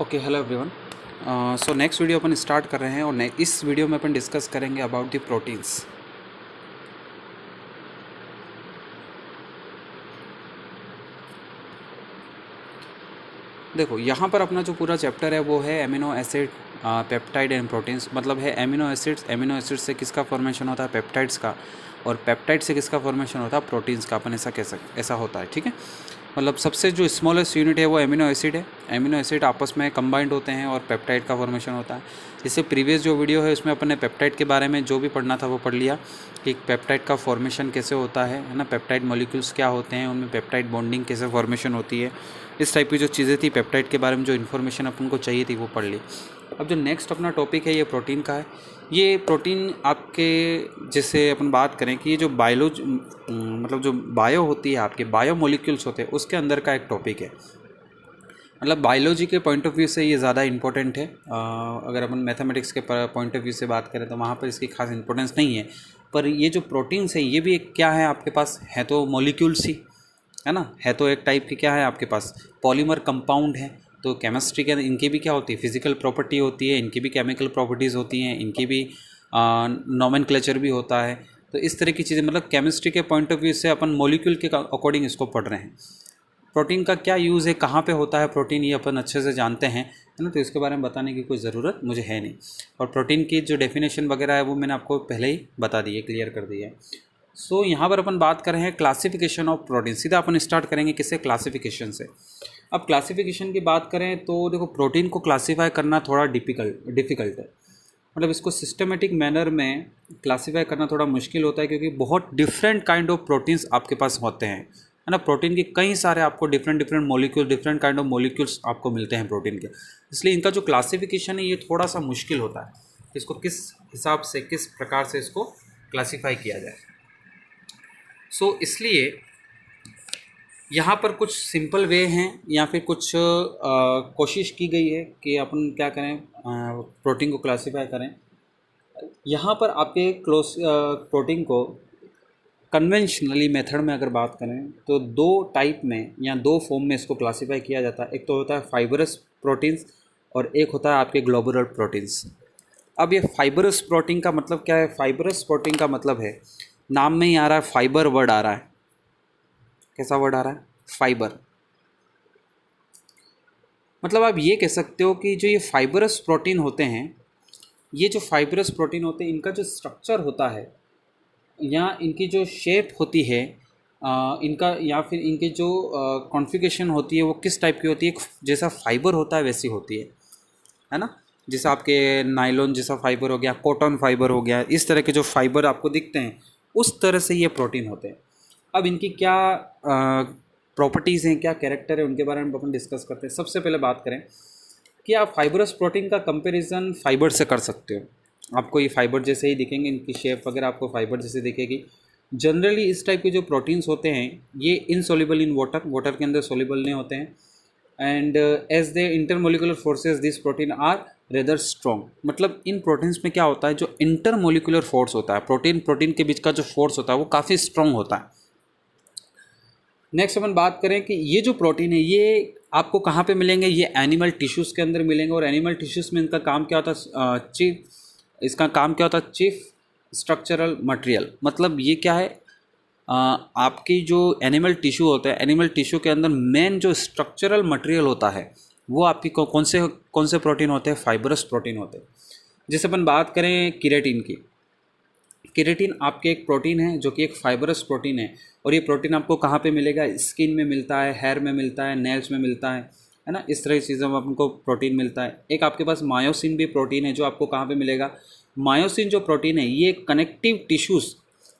Okay, hello everyone. So next video अपन start कर रहे हैं और इस वीडियो में अपन डिस्कस करेंगे अबाउट द प्रोटीन्स। देखो, यहाँ पर अपना जो पूरा चैप्टर है वो है amino acid, peptide and proteins. मतलब है एमिनो एसिड्स से किसका फॉर्मेशन होता है, पेप्टाइड्स का, और पेप्टाइड से किसका फॉर्मेशन होता है, प्रोटीन्स का। अपन ऐसा होता है, ठीक है। मतलब सबसे जो स्मॉलेस्ट यूनिट है वो एमिनो एसिड है। एमिनो एसिड आपस में कंबाइंड होते हैं और पेप्टाइड का फॉर्मेशन होता है। इससे प्रीवियस जो वीडियो है उसमें अपन ने पेप्टाइड के बारे में जो भी पढ़ना था वो पढ़ लिया कि पेप्टाइड का फॉर्मेशन कैसे होता है ना, पेप्टाइड मॉलिक्यूल्स क्या होते हैं, उनमें पेप्टाइड बॉन्डिंग कैसे फॉर्मेशन होती है। इस टाइप की जो चीज़ें थी पेप्टाइड के बारे में, जो इन्फॉर्मेशन अपन को चाहिए थी वो पढ़ ली। अब जो नेक्स्ट अपना टॉपिक है ये प्रोटीन का है। ये प्रोटीन आपके, जैसे अपन बात करें कि ये जो मतलब जो बायो होती है, आपके बायो मॉलिक्यूल्स होते हैं, उसके अंदर का एक टॉपिक है। मतलब बायोलॉजी के पॉइंट ऑफ व्यू से ये ज़्यादा इंपॉर्टेंट है। अगर अपन मैथमेटिक्स के पॉइंट ऑफ व्यू से बात करें तो वहाँ पर इसकी खास इंपॉर्टेंस नहीं है। पर ये जो प्रोटीन्स है ये भी एक क्या है आपके पास, है तो मॉलिक्यूल्स ही, है ना, है तो एक टाइप की क्या है आपके पास, पॉलीमर कंपाउंड है। तो केमिस्ट्री के अंदर इनकी भी क्या होती है, फिजिकल प्रॉपर्टी होती है, इनकी भी केमिकल प्रॉपर्टीज़ होती हैं, इनकी भी नोमेनक्लेचर भी होता है। तो इस तरह की चीज़ें, मतलब केमिस्ट्री के पॉइंट ऑफ व्यू से अपन मॉलिक्यूल के अकॉर्डिंग इसको पढ़ रहे हैं। प्रोटीन का क्या यूज़ है, कहाँ पे होता है प्रोटीन, ये अपन अच्छे से जानते हैं, है ना। तो इसके बारे में बताने की कोई ज़रूरत मुझे है नहीं। और प्रोटीन की जो डेफिनेशन वगैरह है वो मैंने आपको पहले ही बता दी है, क्लियर कर दी है। सो यहाँ पर अपन बात कर रहे हैं क्लासिफिकेशन ऑफ प्रोटीन। सीधा अपन स्टार्ट करेंगे किससे, क्लासिफिकेशन से। अब क्लासिफिकेशन की बात करें तो देखो, प्रोटीन को क्लासीफाई करना थोड़ा डिफ़िकल्ट है। मतलब इसको सिस्टमेटिक मैनर में क्लासीफाई करना थोड़ा मुश्किल होता है, क्योंकि बहुत डिफरेंट काइंड ऑफ प्रोटीन्स आपके पास होते हैं, है ना। प्रोटीन के कई सारे आपको different molecule, different kind of molecules आपको मिलते हैं प्रोटीन के। इसलिए इनका जो क्लासिफिकेशन है ये थोड़ा सा मुश्किल होता है, इसको किस हिसाब से, किस प्रकार से इसको क्लासीफाई किया जाए। सो इसलिए यहाँ पर कुछ सिंपल वे हैं या फिर कुछ कोशिश की गई है कि अपन क्या करें, प्रोटीन को क्लासीफाई करें। यहाँ पर आपके प्रोटीन को कन्वेंशनली मेथड में अगर बात करें तो दो टाइप में या दो फॉर्म में इसको क्लासीफाई किया जाता है। एक तो होता है फाइबरस प्रोटीन्स और एक होता है आपके ग्लोबुलर प्रोटीन्स। अब ये फाइबरस प्रोटीन का मतलब क्या है, फाइबरस प्रोटीन का मतलब है, नाम में ही आ रहा है, फाइबर वर्ड आ रहा है। कैसा वर्ड आ रहा है, फाइबर। मतलब आप ये कह सकते हो कि जो ये फाइबरस प्रोटीन होते हैं, ये जो फाइबरस प्रोटीन होते हैं, इनका जो स्ट्रक्चर होता है या इनकी जो शेप होती है, इनका या फिर इनकी जो कॉन्फ़िगरेशन होती है वो किस टाइप की होती है, जैसा फाइबर होता है वैसी होती है ना। जैसा आपके नायलॉन जैसा फाइबर हो गया, कॉटन फाइबर हो गया, इस तरह के जो फाइबर आपको दिखते हैं उस तरह से ये प्रोटीन होते हैं। अब इनकी क्या प्रॉपर्टीज़ हैं, क्या कैरेक्टर है, उनके बारे में अपन डिस्कस करते हैं। सबसे पहले बात करें कि आप फाइबरस प्रोटीन का कंपैरिजन फाइबर से कर सकते हो। आपको ये फाइबर जैसे ही दिखेंगे, इनकी शेप वगैरह आपको फाइबर जैसे दिखेगी। जनरली इस टाइप के जो प्रोटीन्स होते हैं ये इनसॉल्युबल इन वाटर के अंदर सॉल्युबल नहीं होते हैं। And as the intermolecular forces this protein are rather strong. मतलब इन प्रोटीन्स में क्या होता है, जो इंटरमोलिकुलर फोर्स होता है, प्रोटीन के बीच का जो फोर्स होता है वो काफ़ी स्ट्रॉन्ग होता है। नेक्स्ट अपन बात करें कि ये जो प्रोटीन है ये आपको कहाँ पे मिलेंगे, ये एनिमल टिश्यूज़ के अंदर मिलेंगे। और एनिमल टिश्यूज़ में इनका काम क्या होता है, इसका काम क्या होता है, चीफ स्ट्रक्चरल मटेरियल। मतलब ये क्या है, आपकी जो एनिमल टिश्यू होता है, एनिमल टिश्यू के अंदर मेन जो स्ट्रक्चरल मटेरियल होता है वो आपकी कौन से प्रोटीन होते हैं, फाइबरस प्रोटीन होते हैं। जैसे अपन बात करें केराटिन की, केराटिन आपके एक प्रोटीन है जो कि एक फाइबरस प्रोटीन है। और ये प्रोटीन आपको कहाँ पे मिलेगा, स्किन में मिलता है, हेयर में मिलता है, नेल्स में मिलता है ना। इस तरह की चीज़ों में आपको प्रोटीन मिलता है। एक आपके पास मायोसिन भी प्रोटीन है जो आपको कहाँ पे मिलेगा, मायोसिन जो प्रोटीन है ये कनेक्टिव टिश्यूज़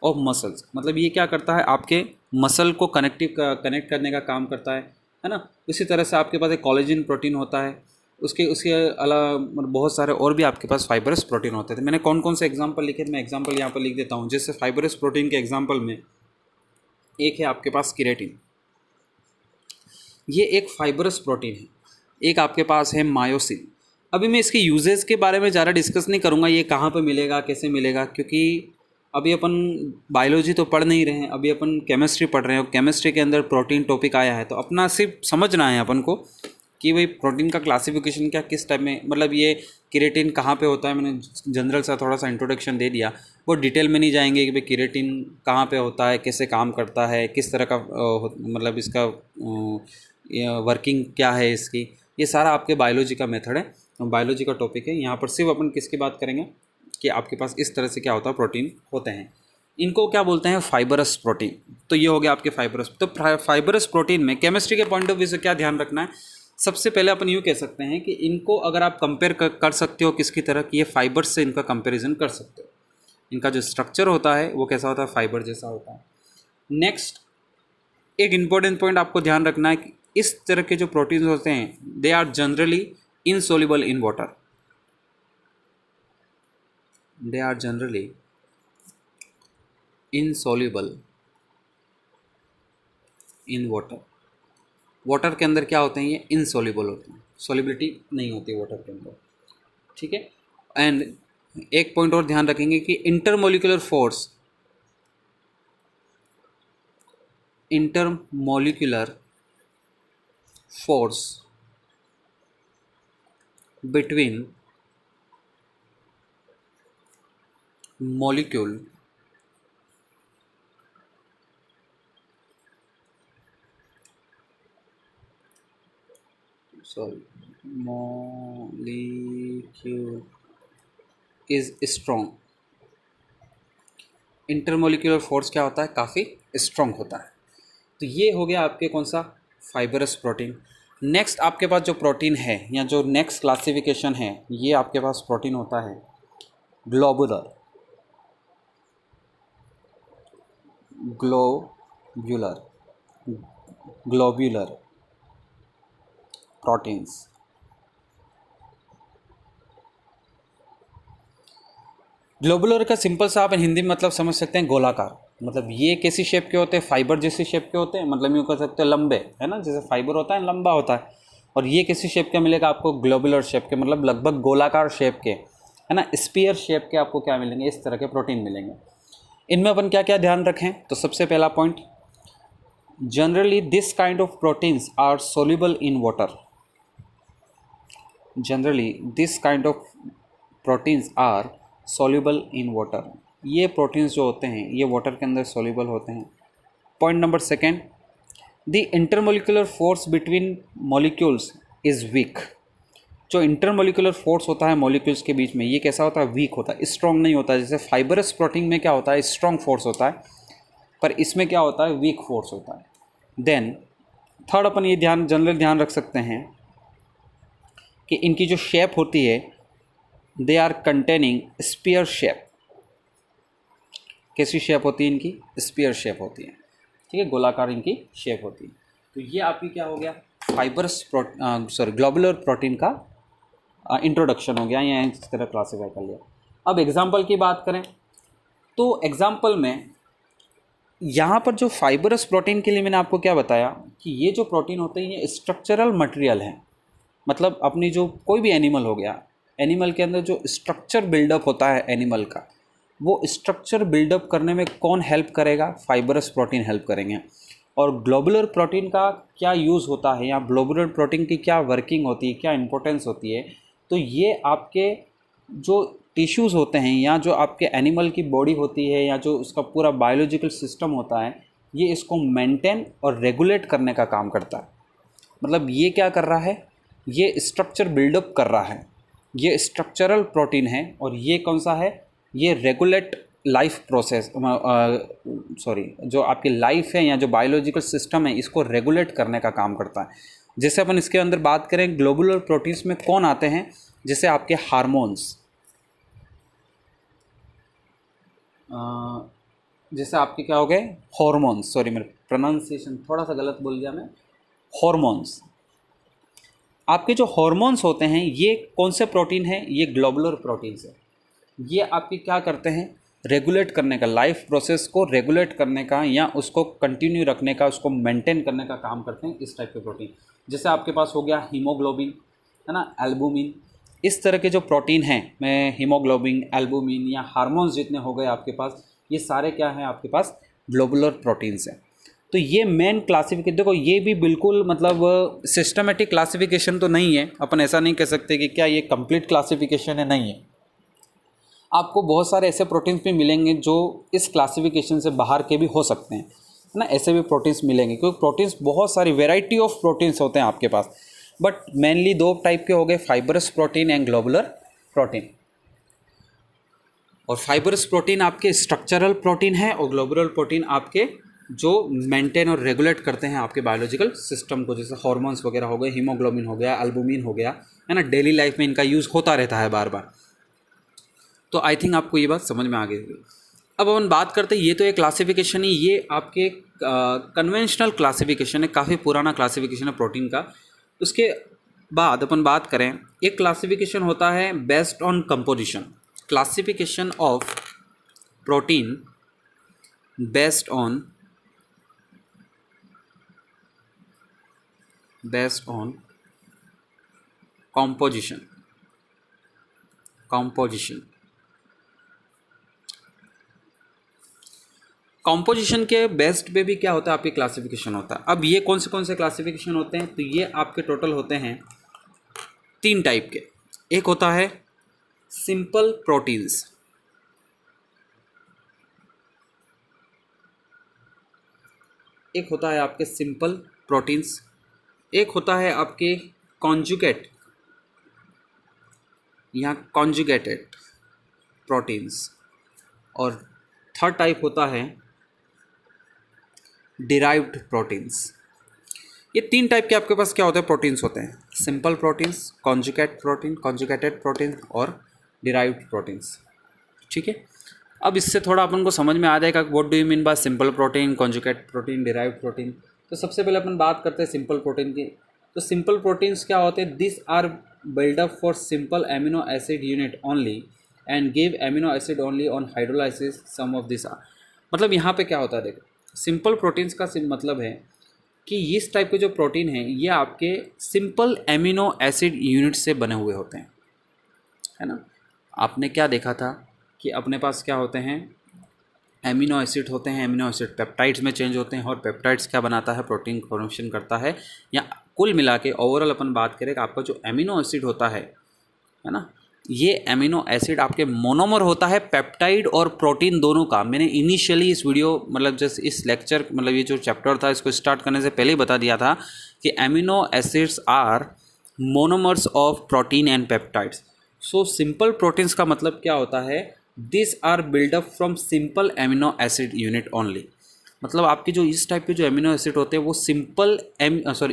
ऑफ मसल्स। मतलब ये क्या करता है, आपके मसल को कनेक्ट करने का काम करता है ना। इसी तरह से आपके पास एक कोलेजन प्रोटीन होता है। उसके अलावा बहुत सारे और भी आपके पास फाइबरस प्रोटीन होते थे। मैंने कौन कौन से एग्जांपल लिखे थे, मैं एग्जांपल यहाँ पर लिख देता हूँ। जैसे फाइबरस प्रोटीन के एग्जांपल में एक है आपके पास केराटिन, ये एक फाइबरस प्रोटीन है। एक आपके पास है मायोसिन। अभी मैं इसके यूजेस के बारे में ज़्यादा डिस्कस नहीं करूँगा, ये कहाँ पर मिलेगा, कैसे मिलेगा, क्योंकि अभी अपन बायोलॉजी तो पढ़ नहीं रहे हैं, अभी अपन केमिस्ट्री पढ़ रहे हैं और केमिस्ट्री के अंदर प्रोटीन टॉपिक आया है। तो अपना सिर्फ समझना है अपन को कि भाई प्रोटीन का क्लासिफिकेशन क्या किस टाइप में, मतलब ये केराटिन कहाँ पे होता है, मैंने जनरल सा थोड़ा सा इंट्रोडक्शन दे दिया, वो डिटेल में नहीं जाएंगे कि भाई केराटिन कहाँ पे होता है, कैसे काम करता है, किस तरह का मतलब इसका वर्किंग क्या है इसकी, ये सारा आपके बायोलॉजी का मेथड है, बायोलॉजी का टॉपिक है। यहाँ पर सिर्फ अपन किसकी बात करेंगे कि आपके पास इस तरह से क्या होता है, प्रोटीन होते हैं। इनको क्या बोलते हैं, फाइबरस प्रोटीन। तो ये हो गया आपके फाइबरस। तो फाइबरस प्रोटीन में केमिस्ट्री के पॉइंट ऑफ व्यू से क्या ध्यान रखना है, सबसे पहले अपन यूँ कह सकते हैं कि इनको अगर आप कंपेयर कर सकते हो किसकी तरह कि ये फाइबर्स से इनका कंपैरिजन कर सकते हो। इनका जो स्ट्रक्चर होता है वो कैसा होता है, फाइबर जैसा होता है। नेक्स्ट एक इम्पॉर्टेंट पॉइंट आपको ध्यान रखना है कि इस तरह के जो प्रोटीन्स होते हैं they are generally insoluble in water. They are generally insoluble in water. Water के अंदर क्या होते हैं, ये इनसोल्युबल होते हैं, सोलिबिलिटी नहीं होती वाटर के अंदर, ठीक है। एंड एक पॉइंट और ध्यान रखेंगे कि intermolecular force between molecule molecule is strong। Intermolecular force क्या होता है, काफ़ी स्ट्रॉन्ग होता है। तो ये हो गया आपके कौन सा, फाइबरस प्रोटीन। नेक्स्ट आपके पास जो प्रोटीन है या जो नेक्स्ट क्लासिफिकेशन है, ये आपके पास प्रोटीन होता है ग्लोबुलर प्रोटीन्स। ग्लोबुलर का सिंपल सा आप हिंदी में मतलब समझ सकते हैं गोलाकार। मतलब ये कैसी शेप के होते हैं, फाइबर जैसी शेप के होते हैं, मतलब यूँ कह सकते हैं लंबे, है ना, जैसे फाइबर होता है लंबा होता है। और ये कैसी शेप का मिलेगा आपको, ग्लोबुलर शेप के, मतलब लगभग गोलाकार शेप के, है ना, स्पीयर शेप के आपको क्या मिलेंगे, इस तरह के प्रोटीन मिलेंगे। इनमें अपन क्या क्या ध्यान रखें, तो सबसे पहला point, generally this kind of proteins are soluble in water. Generally this kind of proteins are soluble in water. ये प्रोटीन्स जो होते हैं ये वाटर के अंदर सॉल्युबल होते हैं। Point number second, the intermolecular force between molecules is week. जो इंटरमोलिकुलर फोर्स होता है मॉलिक्यूल्स के बीच में, ये कैसा होता है, वीक होता है, स्ट्रॉन्ग नहीं होता है। जैसे फाइबरस प्रोटीन में क्या होता है, स्ट्रॉन्ग फोर्स होता है, पर इसमें क्या होता है, वीक फोर्स होता है। देन थर्ड अपन ये जनरल ध्यान रख सकते हैं कि इनकी जो शेप होती है, they are containing spear shape. कैसी शेप होती है इनकी, स्पीयर शेप होती है, ठीक है, गोलाकार इनकी शेप होती है। तो ये आपकी क्या हो गया, फाइबरस ग्लोबुलर प्रोटीन का इंट्रोडक्शन हो गया, या इस तरह क्लासीफाई कर लिया। अब एग्जाम्पल की बात करें तो एग्जाम्पल में यहाँ पर जो फाइबरस प्रोटीन के लिए मैंने आपको क्या बताया कि ये जो प्रोटीन होते हैं ये स्ट्रक्चरल मटेरियल है। मतलब अपनी जो कोई भी एनिमल हो गया, एनिमल के अंदर जो स्ट्रक्चर बिल्डअप होता है एनिमल का, वो स्ट्रक्चर बिल्डअप करने में कौन हेल्प करेगा, फाइबरस प्रोटीन हेल्प करेंगे। और ग्लोबुलर प्रोटीन का क्या यूज़ होता है या ग्लोबुलर प्रोटीन की क्या वर्किंग होती है, क्या इंपॉर्टेंस होती है, तो ये आपके जो टिश्यूज़ होते हैं या जो आपके एनिमल की बॉडी होती है या जो उसका पूरा बायोलॉजिकल सिस्टम होता है, ये इसको मेंटेन और रेगुलेट करने का काम करता है। मतलब ये क्या कर रहा है, ये स्ट्रक्चर बिल्डअप कर रहा है, ये स्ट्रक्चरल प्रोटीन है। और ये कौन सा है, ये रेगुलेट लाइफ प्रोसेस जो आपकी लाइफ है या जो बायोलॉजिकल सिस्टम है इसको रेगुलेट करने का काम करता है। जैसे अपन इसके अंदर बात करें ग्लोबुलर प्रोटीन्स में कौन आते हैं, जैसे आपके हार्मोन्स, जैसे आपके क्या हो गए, हॉर्मोन्स, सॉरी मेरे प्रोनाउंसिएशन थोड़ा सा गलत बोल गया मैं, हॉर्मोन्स। आपके जो हॉर्मोन्स होते हैं ये कौन से प्रोटीन है, ये ग्लोबुलर प्रोटीन्स है। ये आपके क्या करते हैं, रेगुलेट करने का, लाइफ प्रोसेस को रेगुलेट करने का या उसको कंटिन्यू रखने का, उसको मेंटेन करने का काम करते हैं इस टाइप के प्रोटीन। जैसे आपके पास हो गया हीमोग्लोबिन, है ना, एल्बुमिन, इस तरह के जो प्रोटीन हैं, मैं हीमोग्लोबिन, एल्बुमिन या हार्मोन्स जितने हो गए आपके पास, ये सारे क्या हैं आपके पास, ग्लोबुलर प्रोटीन्स हैं। तो ये मेन क्लासिफिकेशन, देखो ये भी बिल्कुल मतलब सिस्टमेटिक क्लासिफिकेशन तो नहीं है, अपन ऐसा नहीं कह सकते कि क्या ये कंप्लीट क्लासिफिकेशन है, नहीं है। आपको बहुत सारे ऐसे प्रोटीन्स भी मिलेंगे जो इस क्लासिफिकेशन से बाहर के भी हो सकते हैं, है ना, ऐसे भी प्रोटीन्स मिलेंगे, क्योंकि प्रोटीन्स बहुत सारी वेराइटी ऑफ प्रोटीन्स होते हैं आपके पास, बट मेनली दो टाइप के हो गए, fibrous protein and globular protein. और फाइबरस प्रोटीन आपके स्ट्रक्चरल प्रोटीन है और ग्लोबुलर प्रोटीन आपके जो मेंटेन और रेगुलेट करते हैं आपके बायोलॉजिकल सिस्टम को, जैसे हार्मोन्स वगैरह हो गए, हीमोग्लोबिन हो गया, एल्बुमिन हो गया, है ना, डेली लाइफ में इनका यूज़ होता रहता है बार बार। तो आई थिंक आपको ये बात समझ में आ गई होगी। अब अपन बात करते हैं, ये तो एक क्लासिफिकेशन ही, ये आपके कन्वेंशनल क्लासिफिकेशन है, काफ़ी पुराना क्लासिफिकेशन है प्रोटीन का। उसके बाद अपन बात करें, एक क्लासिफिकेशन होता है based on composition, classification of protein based on composition composition के बेस्ड पे भी क्या होता है, आपकी क्लासिफिकेशन होता है। अब ये कौन से क्लासिफिकेशन होते हैं, तो ये आपके टोटल होते हैं 3 टाइप के। एक होता है सिंपल प्रोटीन्स, एक होता है आपके सिंपल प्रोटीन्स, एक होता है आपके कॉन्जुगेट या कॉन्जुगेटेड प्रोटीन्स, और थर्ड टाइप होता है डिराइव्ड प्रोटीन्स। ये 3 टाइप के आपके पास क्या होते हैं, प्रोटीन्स होते हैं, सिंपल प्रोटीन्स, कॉन्जुगेटेड प्रोटीन और डिराइव्ड प्रोटीन्स। ठीक है, अब इससे थोड़ा अपन को समझ में आ जाएगा what do you mean by simple protein, conjugate protein, derived protein. तो सबसे पहले अपन बात करते हैं सिंपल प्रोटीन की। तो सिंपल प्रोटीन्स क्या होते हैं, this are build up for simple amino acid unit only and give amino acid only on hydrolysis some of this. मतलब यहाँ पे क्या होता है, देखो सिंपल प्रोटीन्स का मतलब है कि इस टाइप के जो प्रोटीन हैं ये आपके सिंपल एमिनो एसिड यूनिट से बने हुए होते हैं, है ना। आपने क्या देखा था कि अपने पास क्या होते हैं, एमिनो एसिड होते हैं, एमिनो एसिड पेप्टाइड्स में चेंज होते हैं, और पेप्टाइड्स क्या बनाता है, प्रोटीन फॉर्मेशन करता है। या कुल मिला के ओवरऑल अपन बात करें कि आपका जो एमिनो एसिड होता है ना, ये एमिनो एसिड आपके मोनोमर होता है पेप्टाइड और प्रोटीन दोनों का। मैंने इनिशियली इस वीडियो मतलब जस्ट इस लेक्चर मतलब ये जो चैप्टर था इसको स्टार्ट करने से पहले ही बता दिया था कि amino acids are monomers of protein and peptides. So simple proteins का मतलब क्या होता है, this are build up from simple amino acid unit only. मतलब आपके जो इस टाइप के जो एमिनो एसिड होते हैं वो सिंपल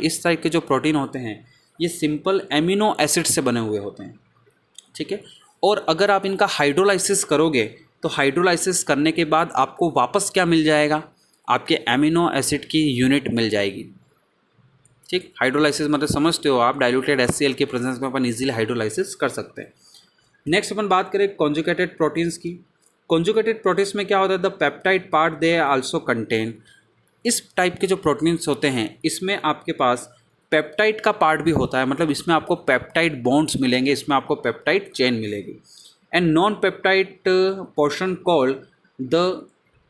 इस टाइप के जो प्रोटीन होते हैं ये सिंपल एमिनो एसिड से बने हुए होते हैं। ठीक है, और अगर आप इनका हाइड्रोलाइसिस करोगे तो हाइड्रोलाइसिस करने के बाद आपको वापस क्या मिल जाएगा, आपके एमिनो एसिड की यूनिट मिल जाएगी। ठीक, हाइड्रोलाइसिस मतलब समझते हो आप, डाइल्यूटेड HCl के प्रेजेंस में अपन इजीली हाइड्रोलाइसिस कर सकते हैं। नेक्स्ट अपन बात करें कॉन्जुगेटेड प्रोटीन्स की। कॉन्जुगेटेड प्रोटीन्स में क्या होता है, the peptide part they also contain. इस टाइप के जो प्रोटीन्स होते हैं इसमें आपके पास पेप्टाइड का पार्ट भी होता है, मतलब इसमें आपको पेप्टाइड बॉन्ड्स मिलेंगे, इसमें आपको पेप्टाइड चेन मिलेगी। And non peptide portion called the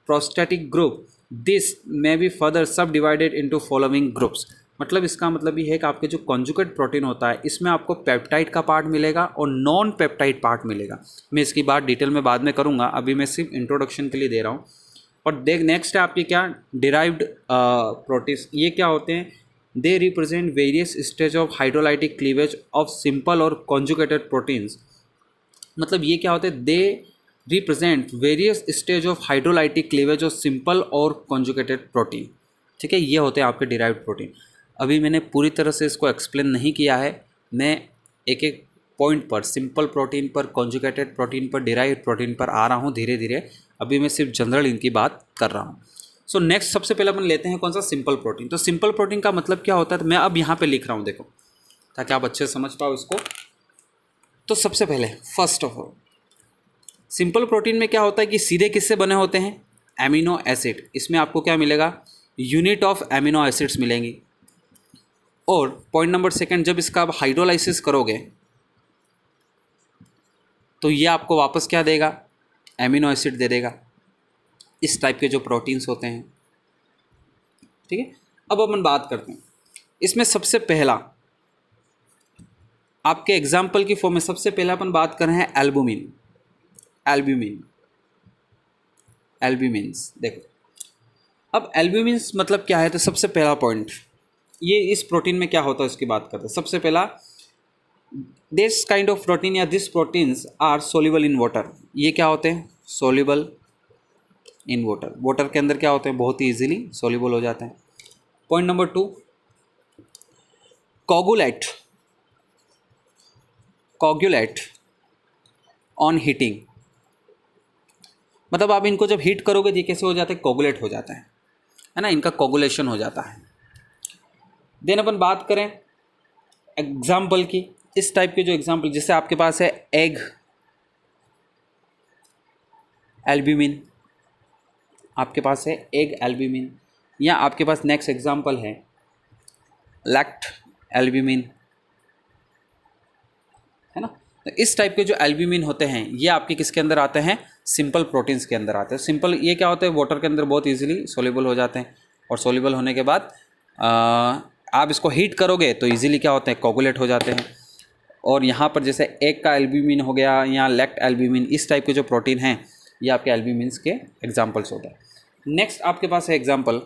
prostatic group, this may be further सब डिवाइडेड इनटू फॉलोइंग ग्रुप्स। मतलब इसका मतलब ये है कि आपके जो कॉन्जुगेट प्रोटीन होता है इसमें आपको पेप्टाइड का पार्ट मिलेगा और नॉन पेप्टाइड पार्ट मिलेगा। मैं इसकी बात डिटेल में बाद में करूँगा, अभी मैं सिर्फ इंट्रोडक्शन के लिए दे रहा हूँ। और नेक्स्ट है आपकी क्या, डिराइव्ड प्रोटीन्स। ये क्या होते हैं, they represent various stage of hydrolytic cleavage of simple और कॉन्जुगेटेड प्रोटीन्स। मतलब ये क्या होते हैं, they represent various stage of hydrolytic cleavage of simple और कॉन्जुगेटेड प्रोटीन। ठीक है, ये होते हैं आपके डिराइव्ड प्रोटीन। अभी मैंने पूरी तरह से इसको एक्सप्लेन नहीं किया है, मैं एक एक पॉइंट पर, सिंपल प्रोटीन पर, कॉन्जुगेटेड प्रोटीन पर, डिराइव्ड प्रोटीन पर आ रहा हूँ धीरे धीरे। अभी मैं सिर्फ जनरल इनकी बात कर रहा हूँ। सो नेक्स्ट सबसे पहले अपन लेते हैं कौन सा, सिंपल प्रोटीन। तो सिंपल प्रोटीन का मतलब क्या होता है, तो मैं अब यहाँ पे लिख रहा हूँ देखो, ताकि आप अच्छे से समझ पाओ इसको। तो सबसे पहले first of all simple protein में क्या होता है कि सीधे किससे बने होते हैं, एमिनो एसिड। इसमें आपको क्या मिलेगा, यूनिट ऑफ एमिनो एसिड्स मिलेंगी। और पॉइंट नंबर सेकंड, जब इसका आप हाइड्रोलाइसिस करोगे तो ये आपको वापस क्या देगा, एमिनो एसिड दे देगा। इस टाइप के जो प्रोटीन्स होते हैं, ठीक है। अब अपन बात करते हैं इसमें सबसे पहला आपके एग्जाम्पल की फॉर्म में सबसे पहला अपन बात कर रहे हैं एल्बुमिन। एल्ब्यूमिन्स देखो, अब एल्ब्यूमिन्स मतलब क्या है, तो सबसे पहला पॉइंट ये इस प्रोटीन में क्या होता है उसकी बात करते हैं। सबसे पहला, दिस काइंड ऑफ प्रोटीन या this proteins are soluble in water. ये क्या होते हैं, सोल्यूबल इन वाटर। वाटर के अंदर क्या होते हैं, बहुत ही इजीली सोल्यूबल हो जाते हैं। Point number 2, coagulate on heating. मतलब आप इनको जब हीट करोगे तो ये कैसे हो जाते हैं, कोगुलेट हो जाता है ना, इनका कोगुलेशन हो जाता है। देन अपन बात करें एग्जाम्पल की, इस टाइप के जो एग्जाम्पल, जैसे आपके पास है एग एल्ब्यूमिन, आपके पास है एग एल्ब्यूमिन, या आपके पास नेक्स्ट एग्जाम्पल है लैक्ट एल्ब्यूमिन, है ना। तो इस टाइप के जो एल्ब्यूमिन होते हैं ये आपके किसके अंदर आते हैं, सिंपल प्रोटीन्स के अंदर आते हैं। सिंपल ये क्या होते हैं, वाटर के अंदर बहुत इजीली सोल्यूबल हो जाते हैं, और सोल्यूबल होने के बाद आप इसको हीट करोगे तो इजीली क्या होते हैं, कोगुलेट हो जाते हैं। और यहाँ पर जैसे एग का एल्ब्यूमिन हो गया या लैक्ट एल्ब्यूमिन, इस टाइप के जो प्रोटीन हैं ये आपके एल्ब्यूमिन्स के एग्जाम्पल्स होते हैं। नेक्स्ट आपके पास है एग्जाम्पल